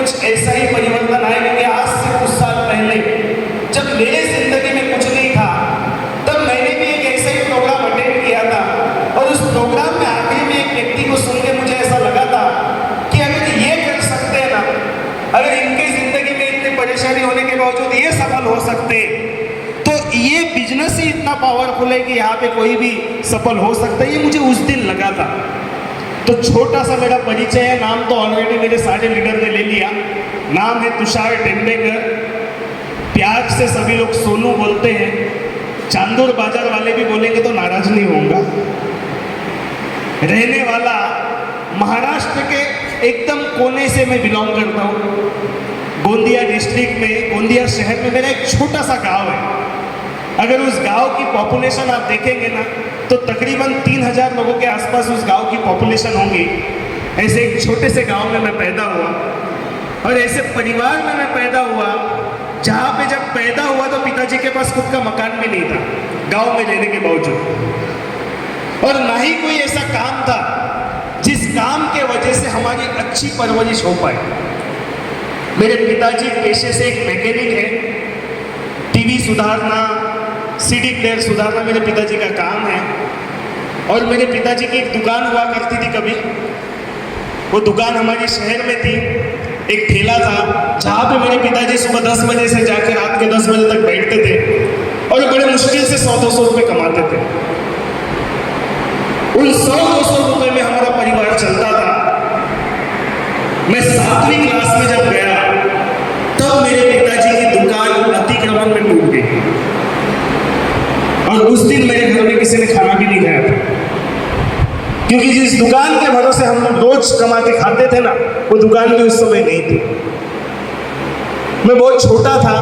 कुछ ऐसा ही परिवर्तन आया, क्योंकि आज से कुछ साल पहले जब मेरे जिंदगी में कुछ नहीं था, तब मैंने भी एक ऐसा ही प्रोग्राम अटेंड किया था। और उस प्रोग्राम में आखिर में एक व्यक्ति को सुन के मुझे ऐसा लगा था कि अगर ये कर सकते हैं ना, अगर इनकी जिंदगी में इतनी परेशानी होने के बावजूद ये सफल हो सकते, तो ये बिजनेस ही इतना पावरफुल है कि यहाँ पे कोई भी सफल हो सकता है। ये मुझे उस दिन लगा था। तो छोटा सा मेरा परिचय है, नाम तो ऑलरेडी मेरे सारे लीडर ने ले लिया। नाम है तुषार टेम्बेकर, प्यार से सभी लोग सोनू बोलते हैं। चांदूर बाजार वाले भी बोलेंगे तो नाराज नहीं होऊंगा। रहने वाला महाराष्ट्र के एकदम कोने से मैं बिलोंग करता हूँ। गोंदिया डिस्ट्रिक्ट में, गोंदिया शहर में मेरा एक छोटा सा गांव है। अगर उस गांव की पॉपुलेशन आप देखेंगे ना, तो तकरीबन 3000 लोगों के आसपास उस गांव की पॉपुलेशन होगी। ऐसे एक छोटे से गांव में मैं पैदा हुआ, और ऐसे परिवार में मैं पैदा हुआ जहाँ पे जब पैदा हुआ तो पिताजी के पास खुद का मकान भी नहीं था, गांव में रहने के बावजूद। और ना ही कोई ऐसा काम था जिस काम के वजह से हमारी अच्छी परवरिश हो पाए। मेरे पिताजी पेशे से एक मैकेनिक है। टीवी सुधारना, सीडी प्लेयर सुधारना मेरे पिताजी का काम है। और मेरे पिताजी की एक दुकान हुआ करती थी कभी। वो दुकान हमारे शहर में थी। एक ठेला था जहाँ पे मेरे पिताजी सुबह 10 बजे से जाकर रात के 10 बजे तक बैठते थे और बड़े मुश्किल से 100-200 रुपये कमाते थे। उन 100-200 रुपये में हमारा परिवार चलता था। मैं 7वीं क्लास में जब गया तब मेरे पिताजी की दुकान अतिक्रमण में टूट गई, और उस दिन मेरे घर में किसी ने खाना भी नहीं खाया था, क्योंकि जिस दुकान के भरोसे हम लोग रोज कमा के खाते थे ना, वो दुकान भी उस समय नहीं थी। मैं बहुत छोटा था,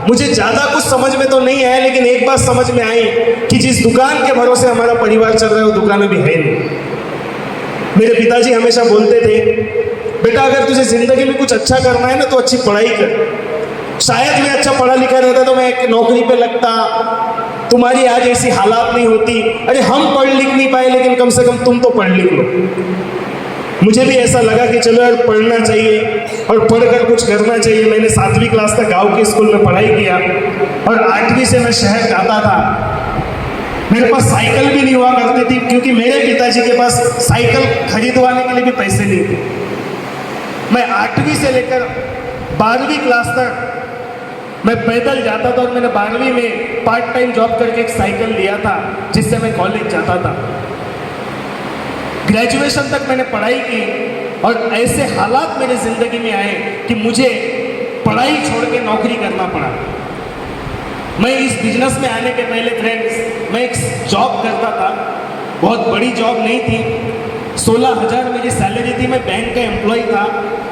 मुझे ज़्यादा कुछ समझ में तो नहीं आया, लेकिन एक बात समझ में आई कि जिस दुकान के भरोसे हमारा परिवार चल रहा है वो दुकान अभी है नहीं। मेरे पिताजी हमेशा बोलते थे, बेटा अगर तुझे जिंदगी में कुछ अच्छा करना है ना तो अच्छी पढ़ाई कर। शायद मैं अच्छा पढ़ा लिखा रहता तो मैं एक नौकरी पे लगता, तुम्हारी आज ऐसी हालात नहीं होती। अरे हम पढ़ लिख नहीं पाए, लेकिन कम से कम तुम तो पढ़ लिख लो। मुझे भी ऐसा लगा कि चलो यार पढ़ना चाहिए और पढ़कर कुछ करना चाहिए। मैंने 7वीं क्लास तक गांव के स्कूल में पढ़ाई किया, और 8वीं से मैं शहर जाता था। मेरे पास साइकिल भी नहीं हुआ करती थी, क्योंकि मेरे पिताजी के पास साइकिल खरीदवाने के लिए भी पैसे नहीं थे। मैं 8वीं से लेकर 12वीं क्लास तक मैं पैदल जाता था, और मैंने 12वीं में पार्ट टाइम जॉब करके एक साइकिल लिया था जिससे मैं कॉलेज जाता था। ग्रेजुएशन तक मैंने पढ़ाई की, और ऐसे हालात मेरे ज़िंदगी में आए कि मुझे पढ़ाई छोड़ के नौकरी करना पड़ा। मैं इस बिजनेस में आने के पहले फ्रेंड्स, मैं एक जॉब करता था। बहुत बड़ी जॉब नहीं थी, 16,000 मेरी सैलरी थी। मैं बैंक का एम्प्लॉय था,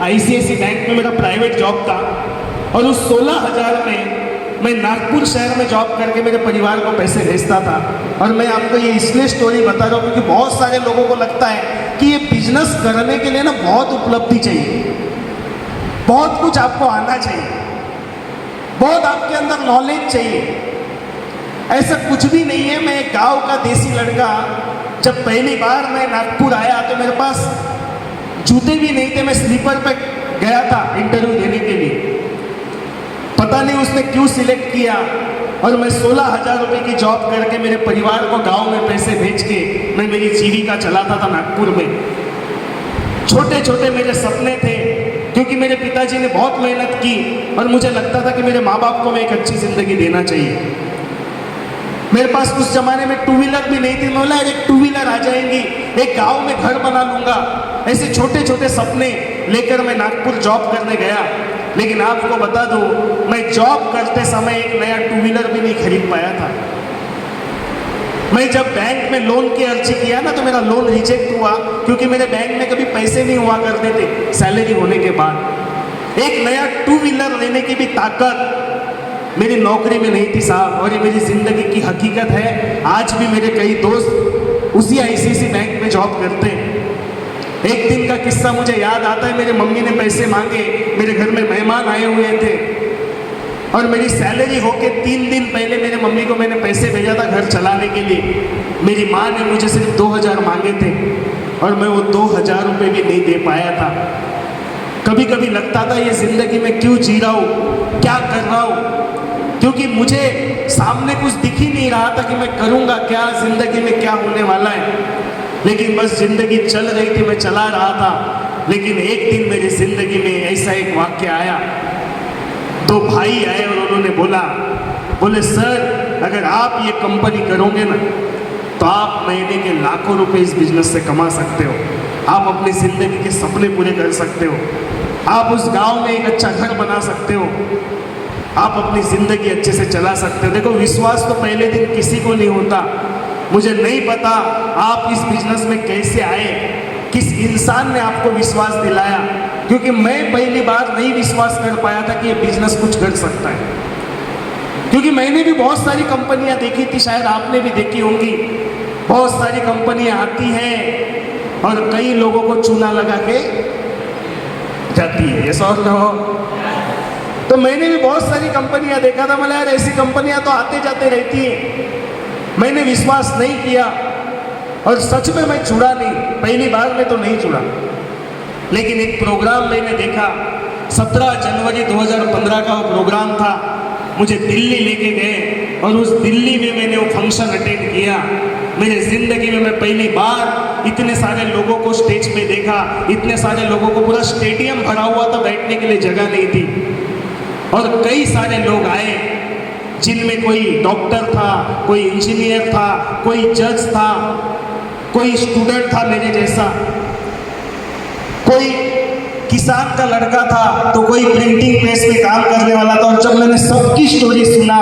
ICICI बैंक में मेरा प्राइवेट जॉब था। और उस 16,000 में मैं नागपुर शहर में जॉब करके मेरे परिवार को पैसे भेजता था। और मैं आपको ये इसलिए स्टोरी बता रहा हूँ क्योंकि बहुत सारे लोगों को लगता है कि ये बिजनेस करने के लिए ना बहुत उपलब्धि चाहिए, बहुत कुछ आपको आना चाहिए, बहुत आपके अंदर नॉलेज चाहिए। ऐसा कुछ भी नहीं है। मैं एक गाँव का देसी लड़का, जब पहली बार मैं नागपुर आया तो मेरे पास जूते भी नहीं थे। मैं स्लीपर पे गया था इंटरव्यू देने के लिए। पता नहीं उसने क्यों सिलेक्ट किया, और मैं 16,000 रुपये की जॉब करके मेरे परिवार को गांव में पैसे भेज के मैं मेरी जीविका चलाता था नागपुर में। छोटे छोटे मेरे सपने थे, क्योंकि मेरे पिताजी ने बहुत मेहनत की, और मुझे लगता था कि मेरे माँ बाप को मैं एक अच्छी ज़िंदगी देना चाहिए। मेरे पास उस जमाने में 2 व्हीलर भी नहीं थी। मैं बोला एक 2 व्हीलर आ जाएंगी, एक गांव में घर बना लूँगा। ऐसे छोटे छोटे सपने लेकर मैं नागपुर जॉब करने गया। लेकिन आपको बता दूं, मैं जॉब करते समय एक नया 2 व्हीलर भी नहीं खरीद पाया था। मैं जब बैंक में लोन की अर्जी किया ना तो मेरा लोन रिजेक्ट हुआ, क्योंकि मेरे बैंक में कभी पैसे नहीं हुआ करते थे सैलरी होने के बाद। एक नया 2 व्हीलर लेने की भी ताकत मेरी नौकरी में नहीं थी साहब। और ये मेरी ज़िंदगी की हकीकत है। आज भी मेरे कई दोस्त उसी ICICI बैंक में जॉब करते हैं। एक दिन का किस्सा मुझे याद आता है। मेरे मम्मी ने पैसे मांगे, मेरे घर में मेहमान आए हुए थे, और मेरी सैलरी होके 3 दिन पहले मेरे मम्मी को मैंने पैसे भेजा था घर चलाने के लिए। मेरी माँ ने मुझे सिर्फ 2,000 मांगे थे, और मैं वो 2,000 रुपये भी नहीं दे पाया था। कभी कभी लगता था ये ज़िंदगी में क्यों जी रहा हूँ, क्या कर रहा हूँ, क्योंकि मुझे सामने कुछ दिख ही नहीं रहा था कि मैं करूँगा क्या, ज़िंदगी में क्या होने वाला है। लेकिन बस ज़िंदगी चल रही थी, मैं चला रहा था। लेकिन एक दिन मेरी ज़िंदगी में ऐसा एक वाक्य आया। दो भाई आए और उन्होंने बोले सर, अगर आप ये कंपनी करोगे ना तो आप महीने के लाखों रुपए इस बिजनेस से कमा सकते हो, आप अपनी ज़िंदगी के सपने पूरे कर सकते हो, आप उस गांव में एक अच्छा घर बना सकते हो, आप अपनी ज़िंदगी अच्छे से चला सकते हो। देखो, विश्वास तो पहले दिन किसी को नहीं होता। मुझे नहीं पता आप इस बिजनेस में कैसे आए, किस इंसान ने आपको विश्वास दिलाया, क्योंकि मैं पहली बार नहीं विश्वास कर पाया था कि ये बिजनेस कुछ कर सकता है। क्योंकि मैंने भी बहुत सारी कंपनियां देखी थी, शायद आपने भी देखी होंगी। बहुत सारी कंपनियां आती हैं और कई लोगों को चूना लगा के जाती है, ये समझ लो। तो मैंने भी बहुत सारी कंपनियां देखा था, मतलब यार ऐसी कंपनियां तो आते जाते रहती हैं। मैंने विश्वास नहीं किया और सच में मैं जुड़ा नहीं, पहली बार में तो नहीं जुड़ा। लेकिन एक प्रोग्राम मैंने देखा, 17 जनवरी 2015 का वो प्रोग्राम था। मुझे दिल्ली लेके गए और उस दिल्ली में मैंने वो फंक्शन अटेंड किया। मेरे ज़िंदगी में मैं पहली बार इतने सारे लोगों को स्टेज पे देखा, इतने सारे लोगों को, पूरा स्टेडियम भरा हुआ था, बैठने के लिए जगह नहीं थी। और कई सारे लोग आए जिनमें कोई डॉक्टर था, कोई इंजीनियर था, कोई जज था, कोई स्टूडेंट था मेरे जैसा, कोई किसान का लड़का था, तो कोई प्रिंटिंग प्रेस में काम करने वाला था। और जब मैंने सबकी स्टोरी सुना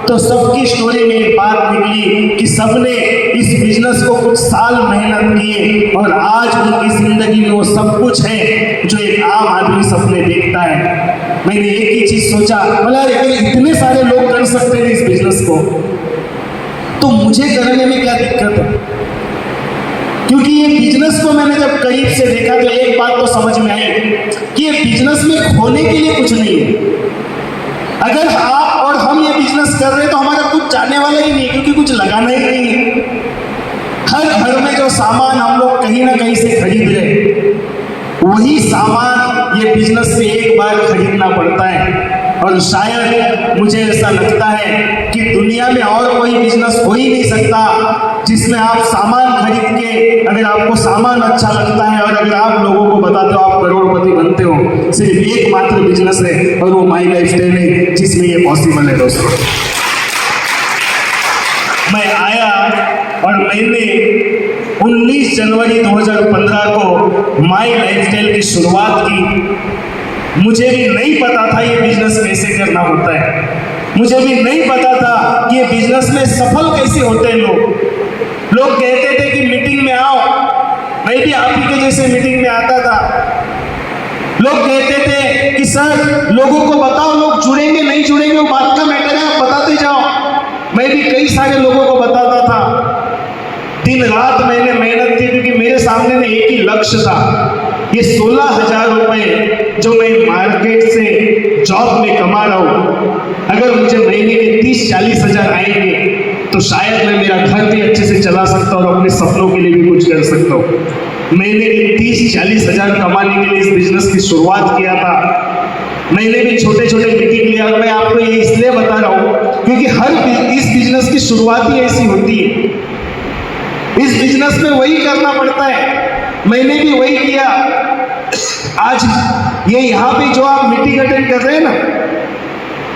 तो सबकी स्टोरी में एक बात निकली कि सबने इस बिजनेस को कुछ साल मेहनत किए और आज उनकी जिंदगी में वो सब कुछ है जो एक आम आदमी सपने देखता है। मैंने एक ही चीज सोचा, बोला अगर इतने सारे लोग कर सकते हैं इस बिजनेस को, तो मुझे करने में क्या दिक्कत है। क्योंकि ये बिजनेस को मैंने जब करीब से देखा तो एक बात तो समझ में आई कि ये बिजनेस में खोने के लिए कुछ नहीं है। अगर आप और हम ये बिजनेस कर रहे हैं तो हमारा कुछ जाने वाला ही नहीं है, क्योंकि कुछ लगाना ही नहीं है। हर घर में जो सामान हम लोग कहीं ना कहीं से खरीद रहे हैं, वही सामान ये बिजनेस से एक बार खरीदना पड़ता है। और शायद मुझे ऐसा लगता है कि दुनिया में और कोई बिजनेस हो ही नहीं सकता जिसमें आप सामान खरीद के, अगर आपको सामान अच्छा लगता है और अगर आप लोगों को बताते हो आप करोड़पति बनते हो, सिर्फ एकमात्र बिजनेस है और वो माई लाइफस्टाइल है जिसमें ये पॉसिबल है। दोस्तों, मैं आया और मैंने 19 जनवरी 2015 को माई लाइफस्टाइल की शुरुआत की। मुझे भी नहीं पता था ये बिजनेस कैसे करना होता है, मुझे भी नहीं पता था कि ये बिजनेस में सफल कैसे होते हैं लोग कहते थे कि मीटिंग में आओ, मैं भी आप ही के जैसे मीटिंग में आता था। लोग कहते थे कि सर लोगों को बताओ, लोग जुड़ेंगे नहीं जुड़ेंगे वो बात का मैटर है, आप बताते जाओ। मैं भी कई सारे लोगों को बताता था। दिन रात मैंने मेहनत की, क्योंकि मेरे सामने में एक ही लक्ष्य था। ये 16,000 रुपए जो मैं मार्केट से जॉब में कमा रहा हूँ, अगर मुझे महीने के 30-40 हज़ार आएंगे तो शायद मैं मेरा घर भी अच्छे से चला सकता हूँ और अपने सपनों के लिए भी कुछ कर सकता हूँ। मैंने 30-40 हज़ार कमाने के लिए इस बिजनेस की शुरुआत किया था। मैंने भी छोटे छोटे मीटिंग लिया और मैं आपको ये इसलिए बता रहा हूँ क्योंकि इस बिजनेस की शुरुआत ही ऐसी होती है। इस बिजनेस में वही करना पड़ता है, मैंने भी वही किया। आज ये यहाँ पे जो आप मीटिंग अटेंड कर रहे हैं ना,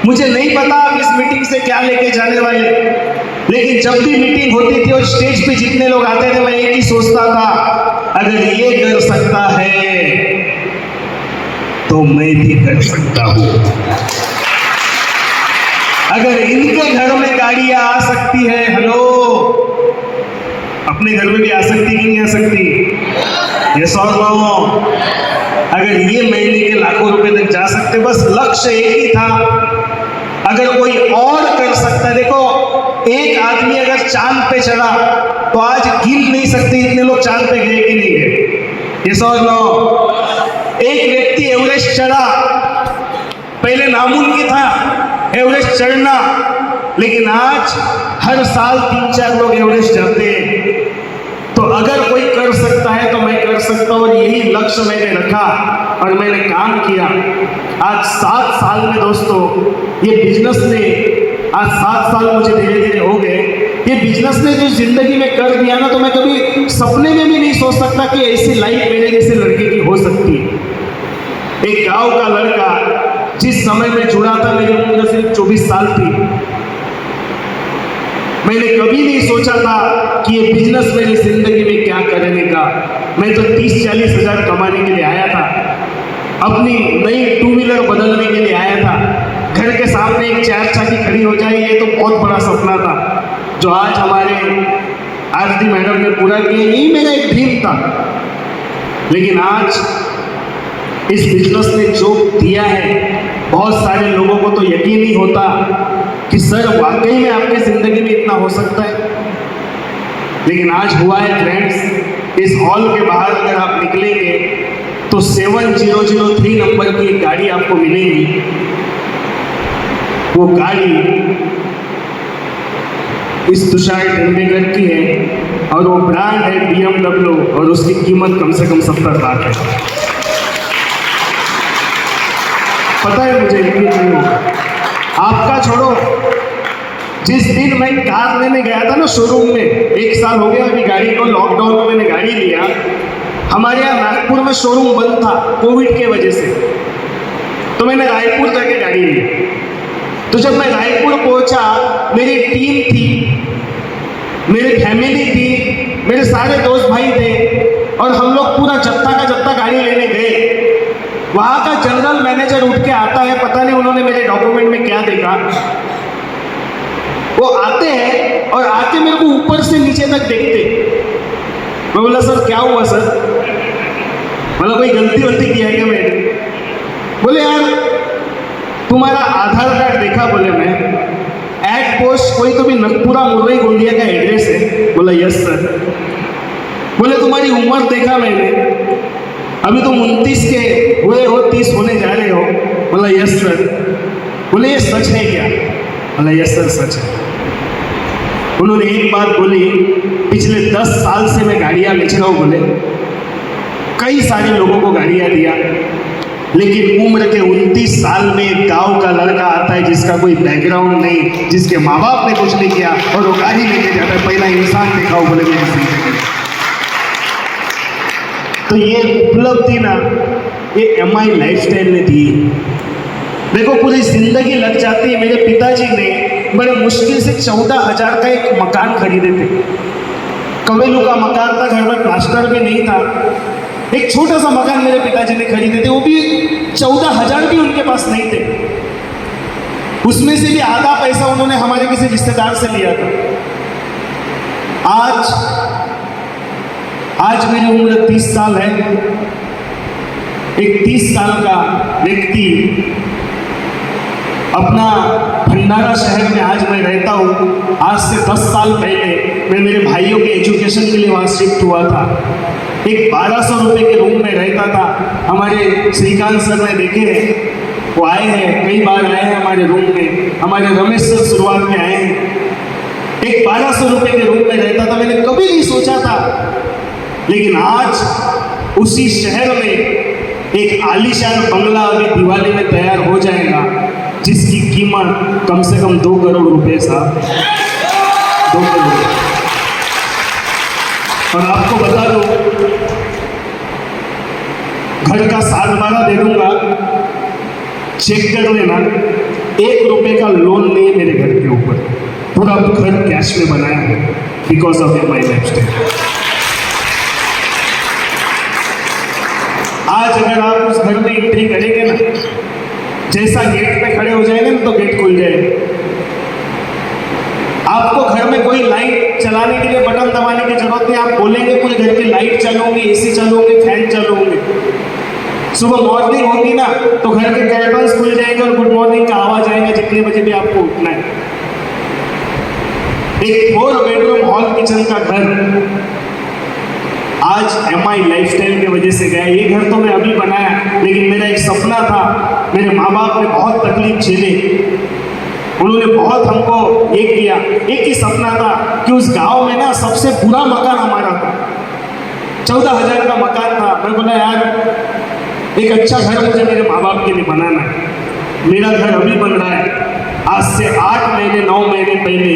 मुझे नहीं पता आप इस मीटिंग से क्या लेके जाने वाले, लेकिन जब भी मीटिंग होती थी और स्टेज पे जितने लोग आते थे मैं एक ही सोचता था, अगर ये कर सकता है तो मैं भी कर सकता हूँ। अगर इनके घर में गाड़ियां आ सकती है, हेलो, अपने घर में भी आ सकती कि नहीं आ सकती? ये सॉल्व हो। अगर ये महीने के लाखों रुपए तक जा सकते, बस लक्ष्य एक ही था। अगर कोई और कर सकता है, देखो एक आदमी अगर चांद पे चढ़ा तो आज गिन नहीं सकते इतने लोग चांद पे गए कि नहीं गए। ये समझ लो, एक व्यक्ति एवरेस्ट चढ़ा, पहले नामुमकिन था एवरेस्ट चढ़ना, लेकिन आज हर साल 3-4 लोग एवरेस्ट चढ़ते हैं। तो अगर कोई कर सकता है तो मैं कर सकता हूँ, और यही लक्ष्य मैंने रखा। और मैंने काम किया। आज 7 साल में दोस्तों ये बिजनेस ने, आज 7 साल मुझे धीरे धीरे हो गए, ये बिजनेस ने जो जिंदगी में कर दिया ना, तो मैं कभी सपने में भी नहीं सोच सकता कि ऐसी लाइफ मेरे जैसे लड़के की हो सकती है। एक गांव का लड़का जिस समय में जुड़ा था, मेरी उम्र सिर्फ 24 साल थी। मैंने कभी नहीं सोचा था कि ये बिजनेस मेरी जिंदगी में क्या करने का। मैं तो 30-40 हज़ार कमाने के लिए आया था, अपनी नई 2 व्हीलर बदलने के लिए आया था, घर के सामने एक 4 चाकी खड़ी हो जाए, ये तो बहुत बड़ा सपना था जो आज हमारे आरती मैडम ने पूरा किया। यही मेरा एक ड्रीम था। लेकिन आज इस बिजनेस ने जो दिया है, बहुत सारे लोगों को तो यकीन नहीं होता कि सर वाकई में आपकी ज़िंदगी में इतना हो सकता है। लेकिन आज हुआ है फ्रेंड्स। इस हॉल के बाहर अगर आप निकलेंगे तो 7003 नंबर की एक गाड़ी आपको मिलेगी। वो गाड़ी इस तुषार टेंडुलकर की है और वो ब्रांड है BMW और उसकी कीमत कम से कम 70 लाख है। पता है मुझे, यकीन नहीं होगा। आपका छोड़ो, जिस दिन मैं कार लेने गया था ना शोरूम में, 1 साल हो गया अभी गाड़ी को, लॉकडाउन में मैंने गाड़ी लिया। हमारे यहाँ नागपुर में शोरूम बंद था कोविड के वजह से, तो मैंने रायपुर जाके गाड़ी ली। तो जब मैं रायपुर पहुंचा, मेरी टीम थी, मेरी फैमिली थी, मेरे सारे दोस्त भाई थे और हम लोग पूरा जत्था का जत्था गाड़ी लेने गए। वहाँ का जनरल मैनेजर उठ के आता है, पता नहीं उन्होंने मेरे डॉक्यूमेंट में क्या देखा। वो आते हैं और आके मेरे को ऊपर से नीचे तक देखते। मैं बोला सर क्या हुआ सर, मतलब कोई गलती वलती किया क्या मैंने? बोले यार तुम्हारा आधार कार्ड देखा। बोले मैं एट पोस्ट कोई तो भी नगपुरा मुरई गोंदिया का एड्रेस है। बोला यस सर। बोले तुम्हारी उम्र देखा मैंने, अभी तुम 29 के हुए हो, 30 होने जा रहे हो। बोला यस सर। बोले ये सच है क्या? बोला यस सर सच है। उन्होंने एक बात बोली, पिछले 10 साल से मैं गाड़ियाँ बेच रहा हूँ। बोले कई सारे लोगों को गाड़ियाँ दिया, लेकिन उम्र के 29 साल में एक गांव का लड़का आता है जिसका कोई बैकग्राउंड नहीं, जिसके माँ बाप ने कुछ नहीं किया और वो गाड़ी लेके जाता है। पहला इंसान देखा हो बोले मेरी जिंदगी। तो ये उपलब्धि ना ये MI लाइफस्टाइल ने दी। देखो पूरी जिंदगी लग जाती है। मेरे पिताजी ने बड़े मुश्किल से 14,000 का एक मकान खरीदे थे। कवेलू का मकान था, घर में प्लास्टर भी नहीं था। एक छोटा सा मकान मेरे पिताजी ने खरीदे थे, वो भी 14,000 भी उनके पास नहीं थे। उसमें से भी आधा पैसा उन्होंने हमारे किसी रिश्तेदार से लिया था। आज मेरी उम्र 30 साल है। एक 30 साल का व्यक्ति अपना भंडारा शहर में आज मैं रहता हूँ। आज से 10 साल पहले मैं मेरे भाइयों के एजुकेशन के लिए वहाँ शिफ्ट हुआ था। एक 1200 रुपये के रूम में रहता था। हमारे श्रीकांत सर ने देखे हैं, वो आए हैं, कई बार आए हैं हमारे रूम में। हमारे रमेश सर शुरुआत में आए हैं। एक 1200 रुपये के रूम में रहता था। मैंने कभी नहीं सोचा था, लेकिन आज उसी शहर में एक आलीशान बंगला अभी दिवाली में तैयार हो जाएगा, जिसकी कीमत कम से कम 2 करोड़ रुपए साहब, 2 करोड़। और आपको बता दो, घर का 7-12 दे दूंगा, चेक कर लेना। 1 रुपए का लोन नहीं मेरे घर के ऊपर, पूरा घर कैश में बनाया है बिकॉज ऑफ MI लाइफस्टाइल। आज अगर आप उस घर में एंट्री करेंगे ना, जैसा गेट पे खड़े हो जाएंगे ना तो गेट खुल जाएगा। आपको घर में कोई लाइट चलाने के लिए बटन दबाने की जरूरत नहीं। आप बोलेंगे पूरे घर की लाइट चालू होंगी, AC चालू होंगे, फैन चालू होंगे। सुबह मॉर्निंग होगी ना तो घर के कर्टन्स खुल जाएंगे और गुड मॉर्निंग का आवाज आएगा, जितने बजे भी आपको उठना है। एक 4 बेडरूम हॉल किचन का घर आज MI लाइफस्टाइल की वजह से गया। ये घर तो मैं अभी बनाया, लेकिन मेरा एक सपना था। मेरे माँ बाप ने बहुत तकलीफ झेली, उन्होंने बहुत हमको ये किया। एक ही सपना था कि उस गांव में ना सबसे बुरा मकान हमारा था, 14,000 का मकान था। मैं बोला यार एक अच्छा घर मुझे मेरे माँ बाप के लिए बनाना है। मेरा घर अभी बन रहा है। आज से 8 महीने 9 महीने पहले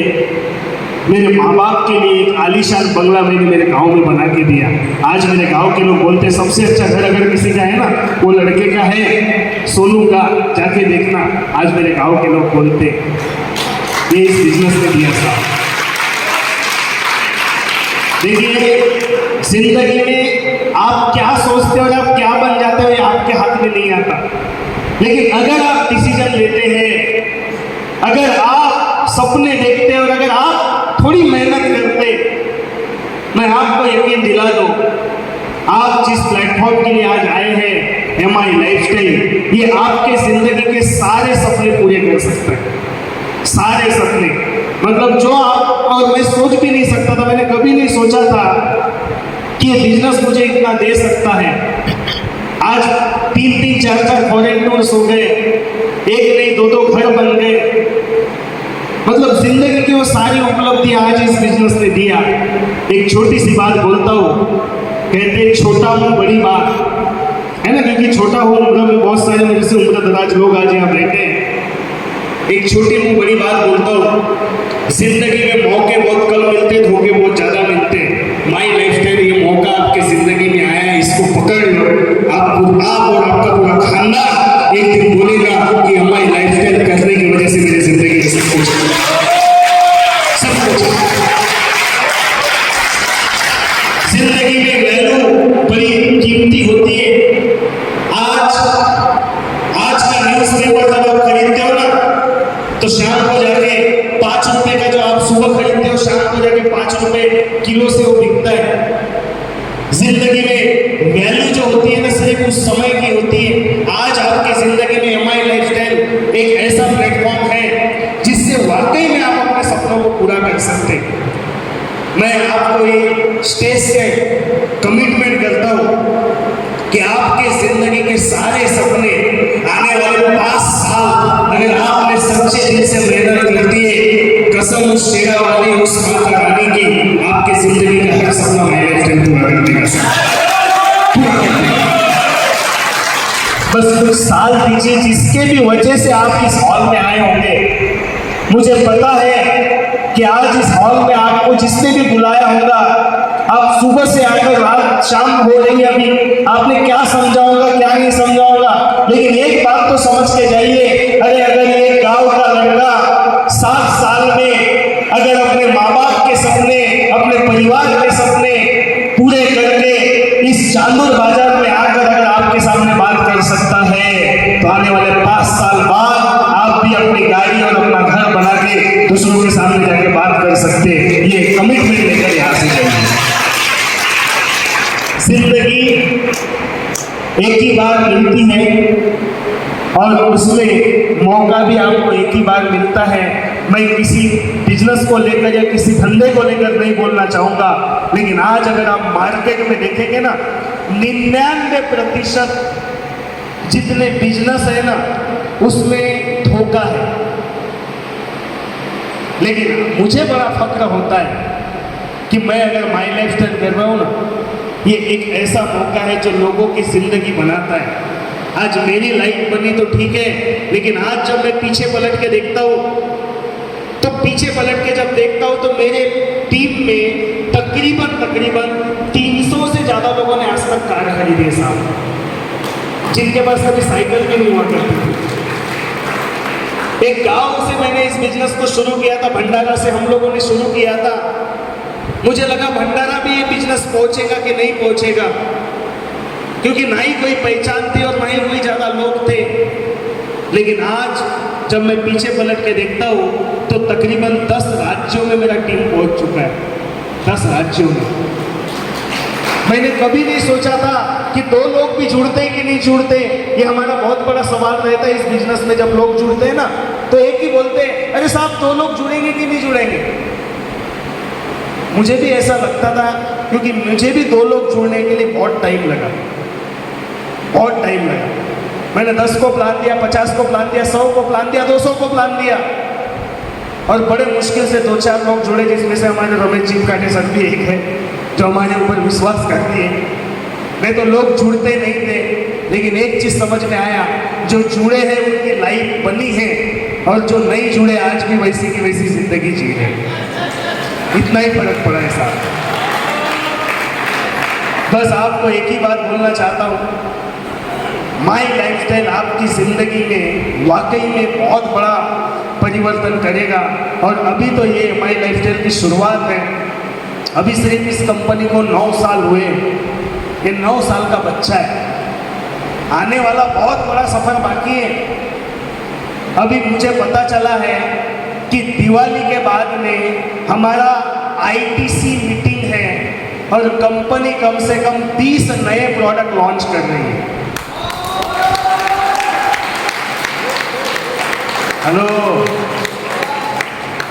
मेरे माँ बाप के लिए एक आलीशान बंगला मैंने मेरे गांव में बना के दिया। आज मेरे गांव के लोग बोलते हैं सबसे अच्छा घर अगर किसी का है ना वो लड़के का है, सोनू का, जाके देखना। आज मेरे गांव के लोग बोलते ये इस बिजनेस में दिया साहब। देखिए, जिंदगी में आप क्या सोचते हो और आप क्या बन जाते हो ये आपके हाथ में नहीं आता, लेकिन अगर आप डिसीजन लेते हैं, अगर आप सपने देखते हैं और अगर आप थोड़ी मेहनत करते, मैं आपको यकीन दिला दूं, आप जिस प्लेटफॉर्म के लिए आज आए हैं एमआई लाइफस्टाइल, ये आपके जिंदगी के सारे सपने पूरे कर सकता है। सारे सपने, मतलब जो आप और मैं सोच भी नहीं सकता था, मैंने कभी नहीं सोचा था कि ये बिजनेस मुझे इतना दे सकता है। आज 3-3, 4-4 फॉरेन टूर्स हो गए, एक नहीं 2-2 घर बन गए। मतलब जिंदगी की वो सारी उपलब्धियां आज इस बिजनेस ने दिया। एक छोटी सी बात बोलता हूँ, कहते हैं छोटा हूँ बड़ी बात, है ना, क्योंकि छोटा हूँ उम्र में बहुत सारे मेरे से उम्र दराज लोग आज यहाँ बैठे हैं। एक छोटी मुँह बड़ी बात बोलता हूँ, जिंदगी में मौके बहुत कम मिलते, धोखे बहुत ज्यादा मिलते। माई लाइफस्टाइल ये मौका आपके जिंदगी में आया है, इसको पकड़ लो। आप और आपका पूरा खानदान एक दिन बोलेगा कि हमारी लाइफस्टाइल करने की वजह से मेरी जिंदगी में सब कुछ जिंदगी में वैल्यू बड़ी कीमती होती है। आज का न्यूज पेपर जब आप खरीदते हो ना, तो शाम को जाके 5 रुपए का जो आप सुबह खरीदते हो, शाम को जाके 5 रुपए किलो से वो बिकता है। जिंदगी में वैल्यू जो होती है ना, सिर्फ उस समय की होती है। आज आपकी जिंदगी में एमआई लाइफस्टाइल एक ऐसा प्लेटफॉर्म है जिससे वाकई में आप अपने सपनों को पूरा कर सकते हैं। मैं आपको ये स्टेज से कमिटमेंट करता हूँ कि आपके जिंदगी के सारे सपने आने वाले 5 साल अगर आपने सच्चे दिल से मेहनत करती है, कसम उस शेरा वाली उस माता रानी की, आपके जिंदगी का हर सपना मेरे पूरा कर देगा। बस कुछ साल दीजिए, जिसके भी वजह से आप इस हॉल में आए होंगे। मुझे पता है कि आज इस हॉल में आपको जिसने भी बुलाया होगा, आप सुबह से आकर रात शाम हो रही है, अभी आपने क्या समझा होगा क्या नहीं समझा होगा, लेकिन एक बात तो समझ के जाइए, अगर ये गांव का लड़का 7 साल में अगर अपने माँ बाप के सपने, अपने परिवार के सपने पूरे करके इस चांदूर बाजार में आकर अगर आपके सामने बात कर सकता है, तो आने वाले 5 साल बाद आप भी अपनी गाड़ी और अपना घर बना के दूसरों के सामने जाके बात कर सकते हैं। ये कमिटमेंट लेकर यहाँ से जाइए। जिंदगी एक ही बार मिलती है और उसमें मौका भी आपको एक ही बार मिलता है। मैं किसी बिजनेस को लेकर या किसी धंधे को लेकर नहीं बोलना चाहूँगा, लेकिन आज अगर आप मार्केट में देखेंगे ना, 99% जितने बिजनेस है ना उसमें धोखा है। लेकिन मुझे बड़ा फक्र होता है कि मैं अगर माई लाइफस्टाइल कर रहा हूँ ना, ये एक ऐसा मौका है जो लोगों की जिंदगी बनाता है। आज मेरी लाइफ बनी तो ठीक है, लेकिन आज जब मैं पीछे पलट के देखता हूँ, तो पीछे पलट के जब देखता हूँ तो मेरे टीम में तकरीबन 300 से ज़्यादा लोगों ने आज तक कार खरीदी है साहब, जिनके पास कभी साइकिल भी नहीं हुआ करती थी। एक गांव से मैंने इस बिजनेस को शुरू किया था, भंडारा से हम लोगों ने शुरू किया था। मुझे लगा भंडारा भी ये बिजनेस पहुंचेगा कि नहीं पहुंचेगा, क्योंकि ना ही कोई पहचान थी और ना ही कोई ज़्यादा लोग थे। लेकिन आज जब मैं पीछे पलट के देखता हूँ तो तकरीबन 10 राज्यों में मेरा टीम पहुंच चुका है। 10 राज्यों में। मैंने कभी नहीं सोचा था कि 2 लोग भी जुड़ते हैं कि नहीं जुड़ते। ये हमारा बहुत बड़ा सवाल रहता है इस बिजनेस में। जब लोग जुड़ते हैं ना तो एक ही बोलते हैं, अरे साहब 2 लोग जुड़ेंगे कि नहीं जुड़ेंगे। मुझे भी ऐसा लगता था, क्योंकि मुझे भी 2 लोग जुड़ने के लिए बहुत टाइम लगा। मैंने 10 को प्लान दिया, 50 को प्लान दिया, 100 को प्लान दिया, 200 को प्लान दिया, और बड़े मुश्किल से 2-4 लोग जुड़े, जिसमें से हमारे रमेश जी काटे सर भी एक है जो हमारे ऊपर विश्वास करती है। नहीं तो लोग जुड़ते नहीं थे। लेकिन एक चीज़ समझ में आया, जो जुड़े हैं उनकी लाइफ बनी है और जो नहीं जुड़े आज भी वैसी की वैसी जिंदगी जी रहे। इतना ही फर्क पड़ा है साहब। बस आपको एक ही बात बोलना चाहता हूँ, माई लाइफस्टाइल आपकी ज़िंदगी में वाकई में बहुत बड़ा परिवर्तन करेगा। और अभी तो ये माई लाइफस्टाइल की शुरुआत है। अभी सिर्फ इस कंपनी को 9 साल हुए, ये 9 साल का बच्चा है। आने वाला बहुत बड़ा सफ़र बाकी है। अभी मुझे पता चला है कि दिवाली के बाद में हमारा आईटीसी मीटिंग है और कंपनी कम से कम 30 नए प्रोडक्ट लॉन्च कर रही है। हेलो,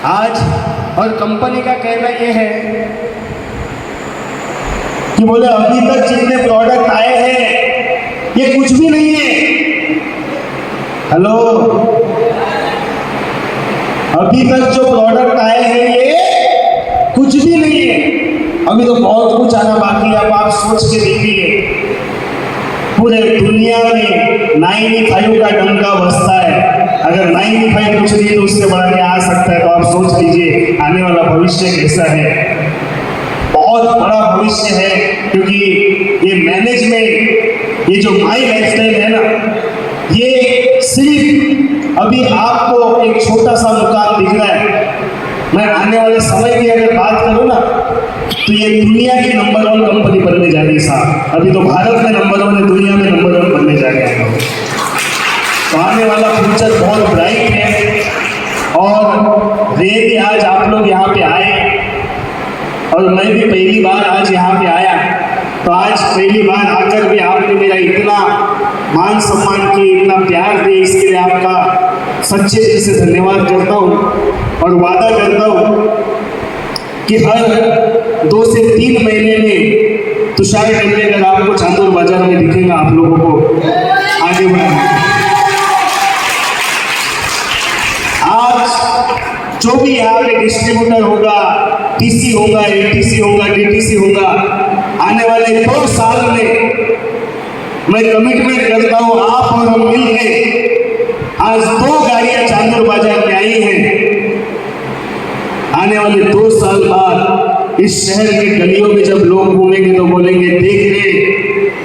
आज और कंपनी का कहना ये है कि बोले अभी तक जितने प्रोडक्ट आए हैं ये कुछ भी नहीं है। हेलो, अभी तक जो प्रोडक्ट आए हैं ये कुछ भी नहीं है, अभी तो बहुत कुछ आना बाकी है। अब आप सोच के देखिए, पूरे दुनिया में 95 का डंका बजता है। अगर 95 कुछ नहीं तो उससे बड़ा क्या आ सकता है। तो आप सोच लीजिए आने वाला भविष्य कैसा है। बहुत बड़ा भविष्य है, क्योंकि ये मैनेजमेंट, ये जो माई लाइफस्टाइल है ना, ये सिर्फ अभी आपको एक छोटा सा मुकाम दिख रहा है। मैं आने वाले समय की अगर बात करूँ ना, तो ये दुनिया की नंबर 1 कंपनी बनने जा रही है साहब। अभी तो भारत में नंबर 1 है, दुनिया में नंबर 1 बनने जा रही है। तो आने वाला फ्यूचर बहुत ब्राइट है। और रियली आज आप लोग यहाँ पे आए, और मैं भी पहली बार आज यहाँ पे आया। तो आज पहली बार आकर भी आपने मेरा इतना मान सम्मान किया, इतना प्यार दिया, इसके लिए आपका सच्चे दिल से धन्यवाद करता हूँ। और वादा करता हूँ कि हर 2 से 3 महीने में तुषार टेंडुलकर आपको चांदोर बाजार में दिखेगा, आप लोगों को आगे बढ़ाना। आज जो भी यहाँ पे डिस्ट्रीब्यूटर होगा, टीसी होगा, एटीसी होगा, डीटीसी होगा, आने वाले 2 साल में मैं कमिटमेंट करता हूँ, आप और हम मिलकर आज 2 गाड़ियां चांदोर बाजार में आई हैं। आने वाले 2 साल बाद इस शहर के गलियों में जब लोग घूमेंगे तो बोलेंगे देख रे,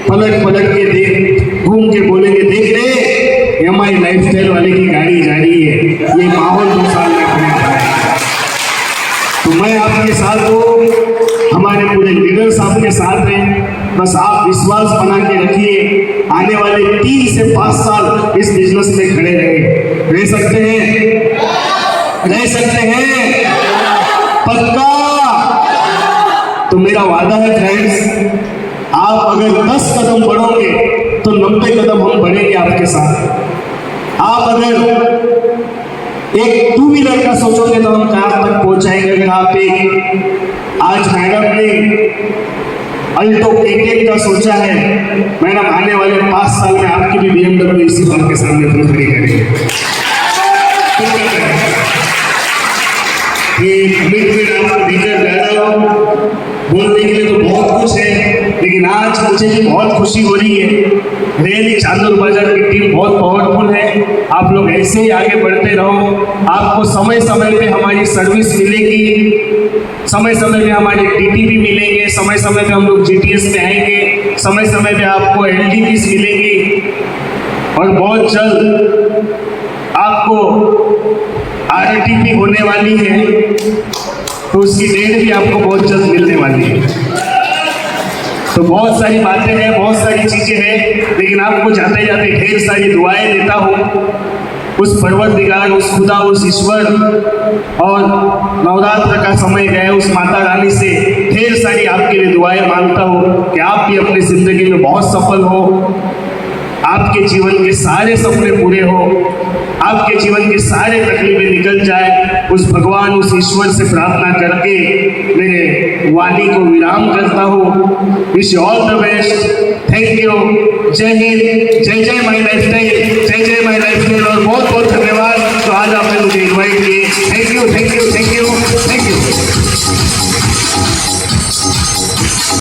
पलट पलट के देख, घूम के बोलेंगे देख रे, एमआई लाइफस्टाइल वाले की गाड़ी जा रही है। ये माहौल 2 साल में बने हुआ है। तो मैं आपके साथ हूँ, हमारे पूरे लीडर्स आपके साथ हैं। बस आप विश्वास बना के रखिए, आने वाले 3 से 5 साल इस बिजनेस में खड़े रह सकते हैं, रह सकते हैं पक्का। तो मेरा वादा है फ्रेंड्स, आप अगर 10 कदम बढ़ोगे तो 90 कदम हम बढ़ेंगे आपके साथ। आप अगर एक 2 व्हीलर का सोचोगे तो हम कहाँ तक पहुंचाएंगे। अगर आप एक आज मैडम ने अल्टो K10 का सोचा है, मैडम आने वाले 5 साल में आपकी भी BMW इसी बात के सामने अपन खड़ी करेंगे। ये कमिटमेंट आपको देकर जा रहा हूँ। बोलने के लिए तो बहुत कुछ है, लेकिन आज मुझे भी बहुत खुशी हो रही है। रियली चांदोर बाजार की टीम बहुत पावरफुल है। आप लोग ऐसे ही आगे बढ़ते रहो। आपको समय समय पे हमारी सर्विस मिलेगी, समय समय पे हमारे DTP मिलेंगे, समय समय पे हम लोग GTS में आएंगे, समय समय पे आपको LDPs मिलेंगी। और बहुत जल्द आपको RTP होने वाली है, तो उसकी डेट भी आपको बहुत जल्द मिलने वाली है। तो बहुत सारी बातें हैं, बहुत सारी चीज़ें हैं, लेकिन आपको जाते जाते ढेर सारी दुआएं देता हूँ उस परवरदिगार, उस खुदा, उस ईश्वर। और नवरात्र का समय गया, उस माता रानी से ढेर सारी आपके लिए दुआएं मांगता हूँ कि आप भी अपनी ज़िंदगी में बहुत सफल हो, आपके जीवन के सारे सपने पूरे हो, आपके जीवन के सारे तकलीफें निकल जाए। उस भगवान, उस ईश्वर से प्रार्थना करके मेरे वाणी को विराम करता हूँ। Wish you all the best. Thank you. जय हिंद, जय जय माई लाइफस्टाइल, जय जय माई लाइफस्टाइल। और बहुत बहुत धन्यवाद। तो आज आपने मुझे इन्वाइट किए। Thank you, thank you, thank you, thank you.